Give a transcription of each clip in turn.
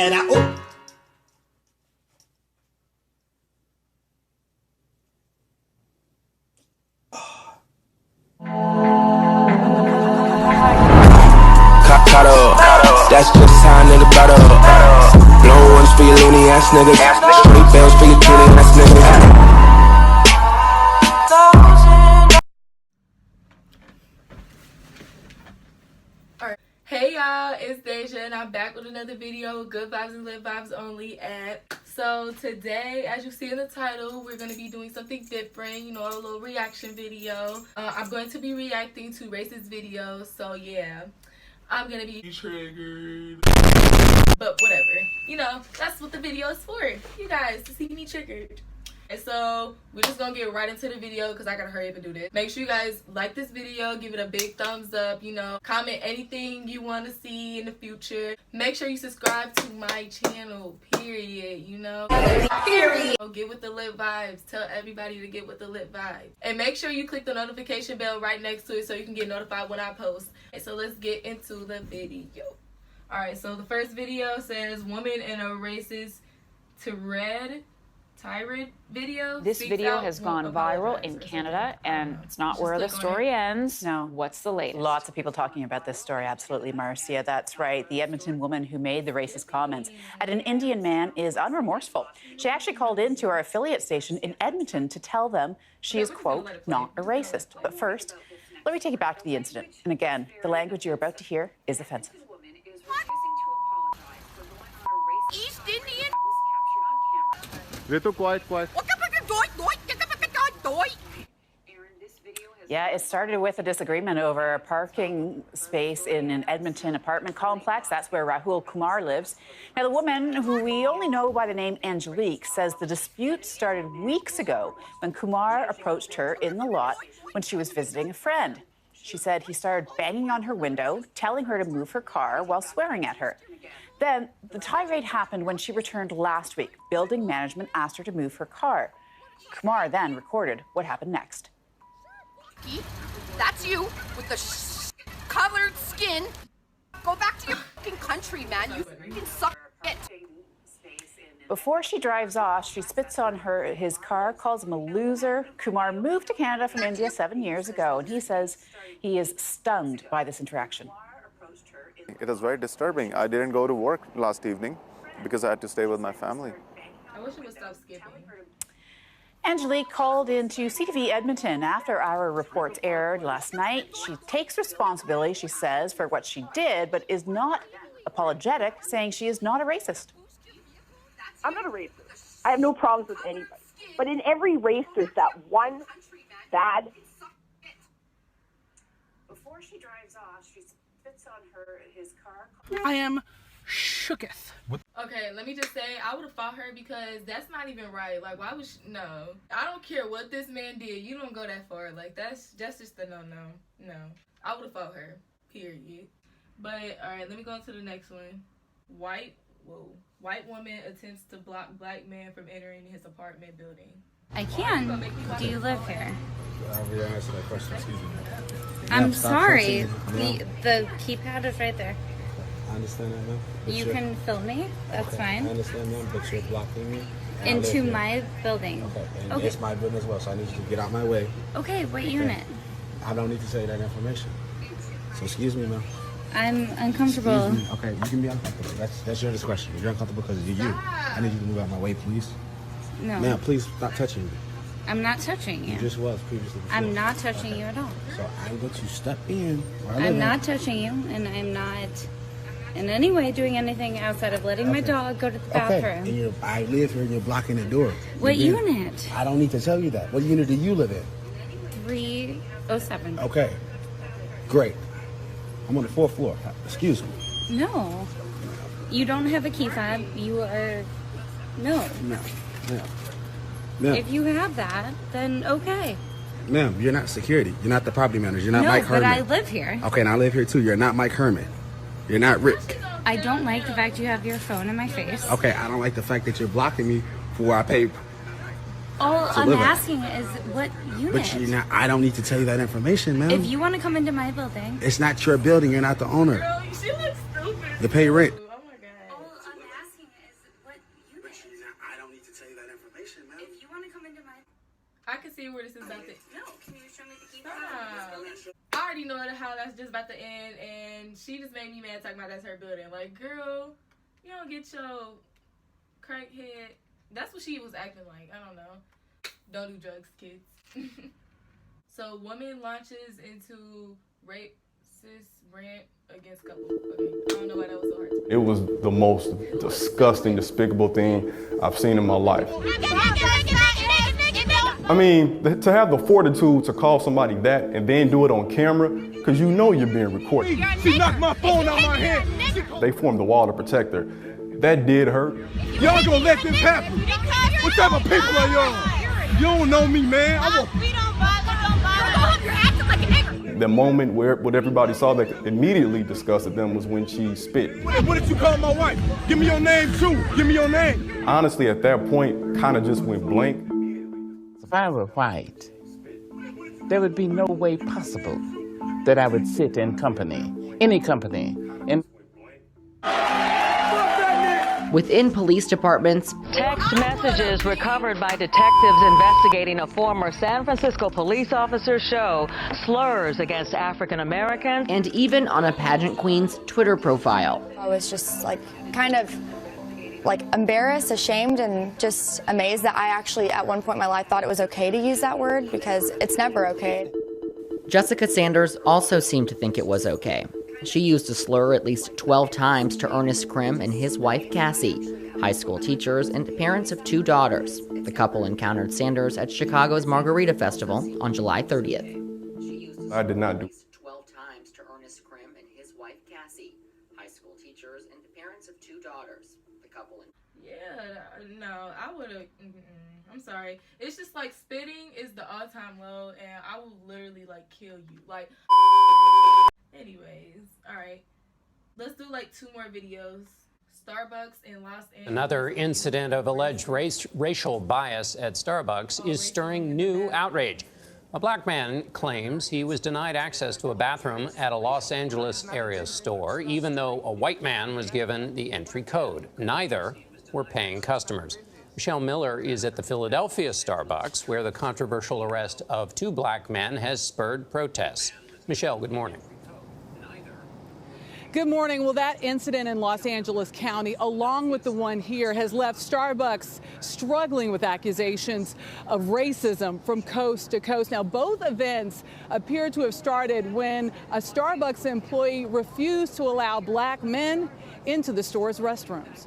And I Caught up. That's just how a nigga brought up. Blow ones for your loony ass niggas. Straight bells for your cutie ass niggas. Hey y'all, it's Deja and I'm back with another video, Good Vibes and Lit Vibes Only app. So today, as you see in the title, we're going to be doing something different, you know, a little reaction video. I'm going to be reacting to racist videos, so yeah, I'm going to be triggered. But whatever, you know, that's what the video is for, you guys, to see me triggered. And so we're just gonna get right into the video because I gotta hurry up and do this. Make sure you guys like this video, give it a big thumbs up, you know, comment anything you want to see in the future. Make sure you subscribe to my channel, period, you know, period. Get with the lit vibes. Tell everybody to get with the lit vibes, and make sure you click the notification bell right next to it so you can get notified when I post. And so let's get into the video. All right, so the first video says woman in a racist tirade video. This video has gone viral in Canada, and it's not where the story ends. No, what's the latest? Lots of people talking about this story, absolutely, Marcia. That's right. The Edmonton woman who made the racist comments at an Indian man is unremorseful. She actually called in to our affiliate station in Edmonton to tell them she is, quote, not a racist. But first, let me take you back to the incident. And again, the language you're about to hear is offensive. East Indian? Quiet. Yeah, it started with a disagreement over a parking space in an Edmonton apartment complex. That's where Rahul Kumar lives. Now, the woman, who we only know by the name Angelique, says the dispute started weeks ago when Kumar approached her in the lot when she was visiting a friend. She said he started banging on her window, telling her to move her car while swearing at her. Then the tirade happened when she returned last week. Building management asked her to move her car. Kumar then recorded what happened next. That's you with the colored skin. Go back to your fucking country, man. You fucking suck it. Before she drives off, she spits on his car, calls him a loser. Kumar moved to Canada from India 7 years ago, and he says he is stunned by this interaction. It was very disturbing. I didn't go to work last evening because I had to stay with my family. I wish it would stop skipping. Angelique called into CTV Edmonton after our reports aired last night. She takes responsibility, she says, for what she did, but is not apologetic, saying she is not a racist. I'm not a racist. I have no problems with anybody. But in every race, there's that one bad. Before she drives off, she spits on his car. I am shooketh. Okay, let me just say, I would have fought her because that's not even right. Like, why would she? No. I don't care what this man did. You don't go that far. Like, that's just a no. No. I would have fought her. Period. But, alright, let me go on to the next one. White woman attempts to block black man from entering his apartment building. I can. Do you live here? I already answered that question, excuse me. I'm sorry. The keypad is right there. I understand that, ma'am. You can film me. That's okay, fine. I understand, ma'am, but you're blocking me. Into my building. Okay, and okay. It's my building as well, so I need you to get out my way. Okay, what unit? I don't need to say that information. So excuse me, ma'am. I'm uncomfortable. Okay, you can be uncomfortable. That's your discretion. You're uncomfortable because you're you. I need you to move out my way, please. No. Ma'am, please stop touching me. I'm not touching you. You just was previously. Before. I'm not touching you at all. So I'm going to step in. I'm not touching you, and I'm not in any way doing anything outside of letting my dog go to the bathroom. Okay, and I live here and you're blocking the door. What unit? I don't need to tell you that. What unit do you live in? 307. Okay, great. I'm on the 4th floor. Excuse me. No. You don't have a key fob. You are... No. No. If you have that, then okay. Ma'am, you're not security. You're not the property manager. You're not Mike Herman. No, but I live here. Okay, and I live here too. You're not Mike Herman. You're not Rick. I don't like the fact you have your phone in my face. Okay, I don't like the fact that you're blocking me for where I pay. All I'm asking is what unit? But you're not, I don't need to tell you that information, ma'am. If you want to come into my building. It's not your building. You're not the owner. Girl, she looks stupid. You pay rent. Oh my God. All I'm asking I don't need to tell you that information, man. If you want to come into my... I can see where this is about to... No, can you show me the key? I already know how that's just about to end, and she just made me mad talking about that's her building. Like, girl, you don't get your crackhead. That's what she was acting like. I don't know. Don't do drugs, kids. So, woman launches into racist rant against couple. Okay, I don't know why that was so hard to me. It was the most disgusting, despicable thing I've seen in my life. I mean, to have the fortitude to call somebody that and then do it on camera, because you know you're being recorded. She knocked my phone out my hand. They formed the wall to protect her. That did hurt. Y'all gonna let this happen? What type of people are y'all? You don't know me, man. The moment where what everybody saw that immediately disgusted them was when she spit. What did you call my wife? Give me your name too. Give me your name. Honestly, at that point, kind of just went blank. If I were white, there would be no way possible that I would sit in company, any company. Within police departments, text messages recovered by detectives investigating a former San Francisco police officer show slurs against African Americans, and even on a pageant queen's Twitter profile. I was just kind of embarrassed, ashamed, and just amazed that I actually at one point in my life thought it was okay to use that word, because it's never okay. Jessica Sanders also seemed to think it was okay. She used a slur at least 12 times to Ernest Krim and his wife Cassie, high school teachers and parents of 2 daughters. The couple encountered Sanders at Chicago's Margarita Festival on July 30th. I did not do 12 times to Ernest Krim and his wife Cassie, high school teachers and parents of 2 daughters. The couple. No, I would have. I'm sorry. It's just like spitting is the all-time low, and I will literally kill you. Anyways, all right. Let's do 2 more videos. Starbucks in Los Angeles. Another incident of alleged racial bias at Starbucks is stirring new outrage. A black man claims he was denied access to a bathroom at a Los Angeles area store, even though a white man was given the entry code. Neither were paying customers. Michelle Miller is at the Philadelphia Starbucks, where the controversial arrest of 2 black men has spurred protests. Michelle, good morning. Good morning. Well, that incident in Los Angeles County, along with the one here, has left Starbucks struggling with accusations of racism from coast to coast. Now, both events appear to have started when a Starbucks employee refused to allow black men into the store's restrooms.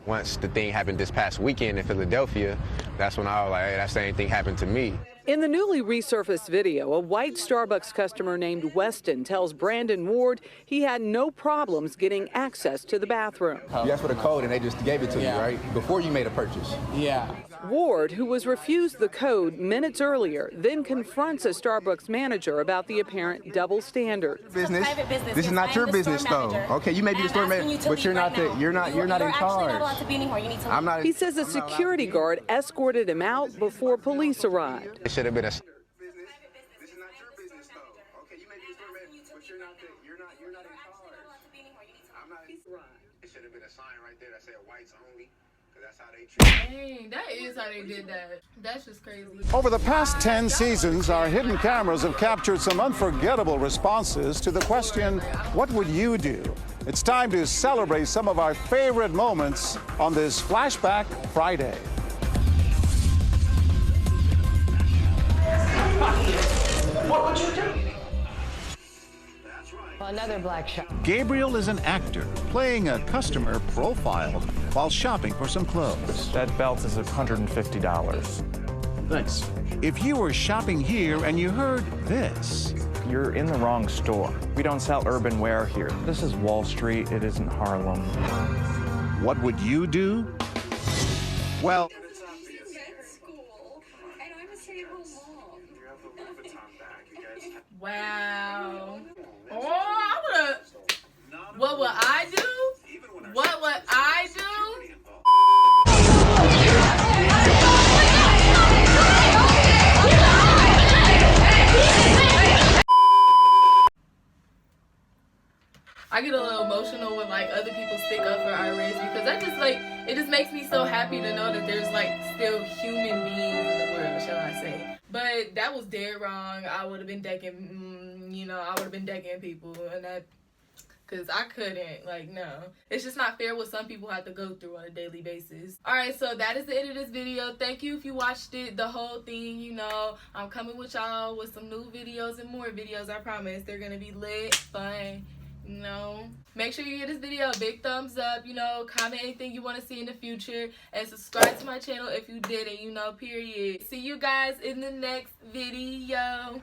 Once the thing happened this past weekend in Philadelphia, that's when I was like, hey, that same thing happened to me. In the newly resurfaced video, a white Starbucks customer named Weston tells Brandon Ward he had no problems getting access to the bathroom. You asked for the code and they just gave it to you, right? Before you made a purchase. Yeah. Ward, who was refused the code minutes earlier, then confronts a Starbucks manager about the apparent double standard. Business. This is not your business, though. Okay, you may be the store manager, but you're not you're not in charge. He says a security guard escorted him out before police arrived. It should have been a Dang, that is how they did that. That's just crazy. Over the past 10 seasons, our hidden cameras have captured some unforgettable responses to the question, what would you do? It's time to celebrate some of our favorite moments on this Flashback Friday. What would you do? Another black shop. Gabriel is an actor playing a customer profiled while shopping for some clothes. That belt is $150. Thanks. If you were shopping here and you heard this, you're in the wrong store. We don't sell urban wear here. This is Wall Street. It isn't Harlem. What would you do? Well, wow. Oh, I would've. What would I do? What would I do? I get a little emotional when other people stick up for our race, because that just it just makes me so happy to know that there's like still human beings in the world, shall I say. But that was dead wrong. I would have been decking, you know, I would have been decking people, and that, because I couldn't, like, no. It's just not fair what some people have to go through on a daily basis. Alright, so that is the end of this video. Thank you if you watched it, the whole thing, you know. I'm coming with y'all with some new videos and more videos, I promise. They're going to be lit, fun, you know. Make sure you give this video a big thumbs up, you know. Comment anything you want to see in the future. And subscribe to my channel if you didn't, you know, period. See you guys in the next video.